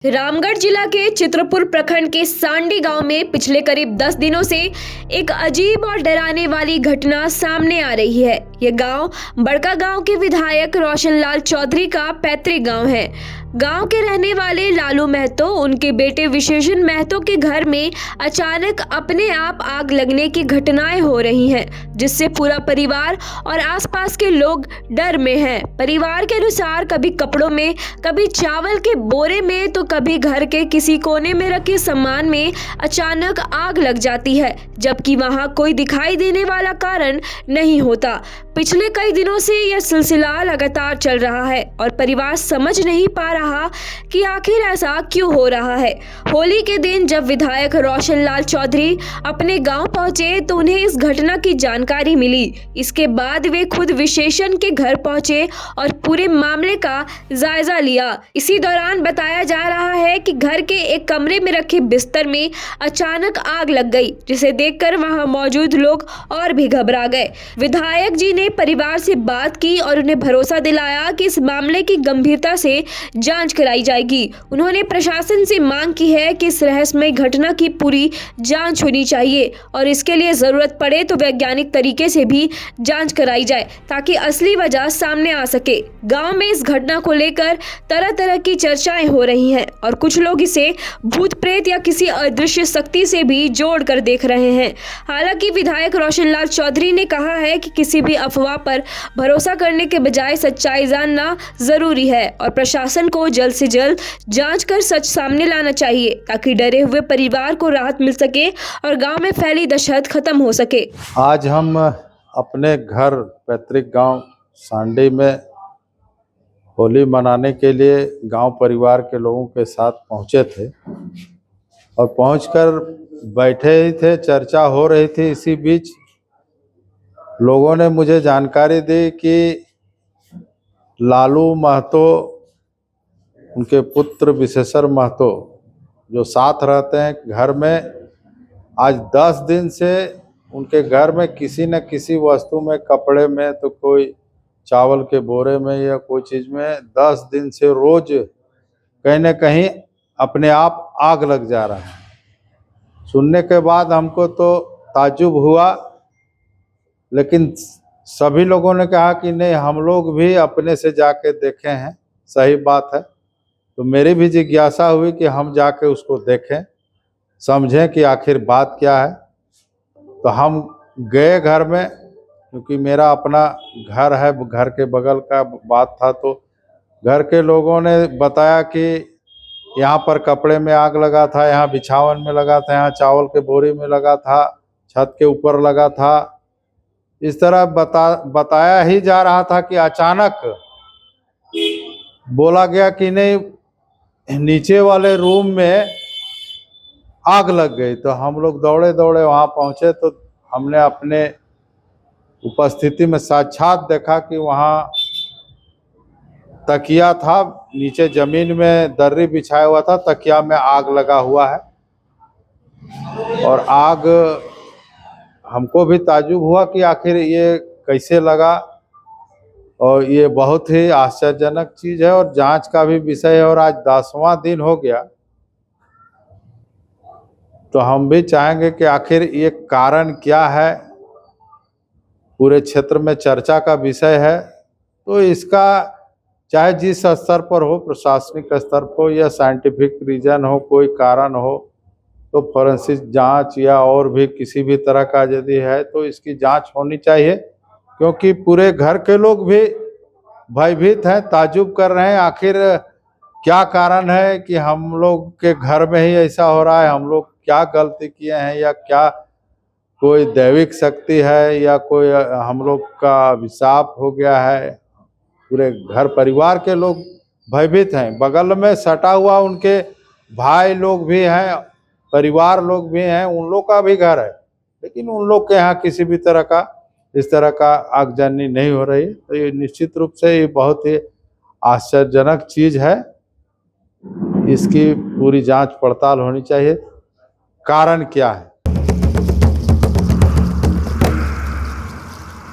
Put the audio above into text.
रामगढ़ जिला के चित्रपुर प्रखंड के सांडी गांव में पिछले करीब 10 दिनों से एक अजीब और डराने वाली घटना सामने आ रही है। यह गांव बड़का गांव के विधायक रोशनलाल चौधरी का पैतृक गांव है। गांव के रहने वाले लालू महतो उनके बेटे विशेषण महतो के घर में अचानक अपने आप आग लगने की घटनाएं हो रही हैं, जिससे पूरा परिवार और आसपास के लोग डर में हैं। परिवार के अनुसार कभी कपड़ों में, कभी चावल के बोरे में, तो कभी घर के किसी कोने में रखे सामान में अचानक आग लग जाती है, जबकि वहां कोई दिखाई देने वाला कारण नहीं होता। पिछले कई दिनों से यह सिलसिला लगातार चल रहा है और परिवार समझ नहीं पा रहा कि आखिर ऐसा क्यों हो रहा है। होली के दिन जब विधायक रोशनलाल चौधरी अपने गांव पहुंचे तो उन्हें इस घटना की जानकारी मिली। इसके बाद वे खुद विशेषण के घर पहुंचे और पूरे मामले का जायजा लिया। इसी दौरान बताया जा रहा है कि घर के एक कमरे में रखे बिस्तर में अचानक आग लग गई, जिसे देखकर वहां मौजूद लोग और भी घबरा गए। विधायक जी ने परिवार से बात की और उन्हें भरोसा दिलाया कि इस मामले की गंभीरता से जांच कराई जाएगी। उन्होंने प्रशासन से मांग की है कि इस रहस्यमय घटना की पूरी जांच होनी चाहिए और इसके लिए जरूरत पड़े तो वैज्ञानिक तरीके से भी जांच कराई जाए, ताकि असली वजह सामने आ सके। गांव में इस घटना को लेकर तरह तरह की चर्चाएं हो रही हैं और कुछ लोग इसे भूत प्रेत या किसी अदृश्य शक्ति से भी जोड़ कर देख रहे हैं। हालांकि विधायक रोशनलाल चौधरी ने कहा है कि किसी भी अफवाह पर भरोसा करने के बजाय सच्चाई जानना जरूरी है और प्रशासन को जल्द से जल्द जांच कर सच सामने लाना चाहिए, ताकि डरे हुए परिवार को राहत मिल सके और गांव में फैली दहशत खत्म हो सके। आज हम अपने घर पैतृक गांव सांडी में होली मनाने के लिए गांव परिवार के लोगों के साथ पहुंचे थे और पहुंचकर बैठे ही थे, चर्चा हो रही थी। इसी बीच लोगों ने मुझे जानकारी दी कि लालू महतो, उनके पुत्र विशेषण महतो जो साथ रहते हैं घर में, आज 10 दिन से उनके घर में किसी न किसी वस्तु में, कपड़े में तो कोई चावल के बोरे में या कोई चीज़ में 10 दिन से रोज कहीं न कहीं अपने आप आग लग जा रहा है। सुनने के बाद हमको तो ताज्जुब हुआ, लेकिन सभी लोगों ने कहा कि नहीं, हम लोग भी अपने से जाके देखे हैं। सही बात है, तो मेरी भी जिज्ञासा हुई कि हम जाके उसको देखें, समझें कि आखिर बात क्या है। तो हम गए घर में, क्योंकि मेरा अपना घर है, घर के बगल का बात था। तो घर के लोगों ने बताया कि यहाँ पर कपड़े में आग लगा था, यहाँ बिछावन में लगा था, यहाँ चावल के बोरी में लगा था, छत के ऊपर लगा था। इस तरह बताया ही जा रहा था कि अचानक बोला गया कि नहीं, नीचे वाले रूम में आग लग गई। तो हम लोग दौड़े दौड़े वहाँ पहुँचे तो हमने अपने उपस्थिति में साक्षात देखा कि वहाँ तकिया था, नीचे जमीन में दर्री बिछाया हुआ था, तकिया में आग लगा हुआ है। और आग, हमको भी ताज्जुब हुआ कि आखिर ये कैसे लगा, और ये बहुत ही आश्चर्यजनक चीज़ है और जांच का भी विषय है। और आज 10वां दिन हो गया, तो हम भी चाहेंगे कि आखिर ये कारण क्या है, पूरे क्षेत्र में चर्चा का विषय है। तो इसका चाहे जिस स्तर पर हो, प्रशासनिक स्तर पर या साइंटिफिक रीजन हो, कोई कारण हो, तो फॉरेंसिक जांच या और भी किसी भी तरह का यदि है तो इसकी जांच होनी चाहिए, क्योंकि पूरे घर के लोग भी भयभीत हैं, ताज्जुब कर रहे हैं आखिर क्या कारण है कि हम लोग के घर में ही ऐसा हो रहा है। हम लोग क्या गलती किए हैं, या क्या कोई दैविक शक्ति है, या कोई हम लोग का अभिशाप हो गया है। पूरे घर परिवार के लोग भयभीत हैं। बगल में सटा हुआ उनके भाई लोग भी हैं, परिवार लोग भी हैं, उन लोग का भी घर है, लेकिन उन लोग के यहाँ किसी भी तरह का इस तरह का आगजनी नहीं हो रही। तो ये निश्चित रूप से ये बहुत ही आश्चर्यजनक चीज़ है। इसकी पूरी जांच पड़ताल होनी चाहिए, कारण क्या है।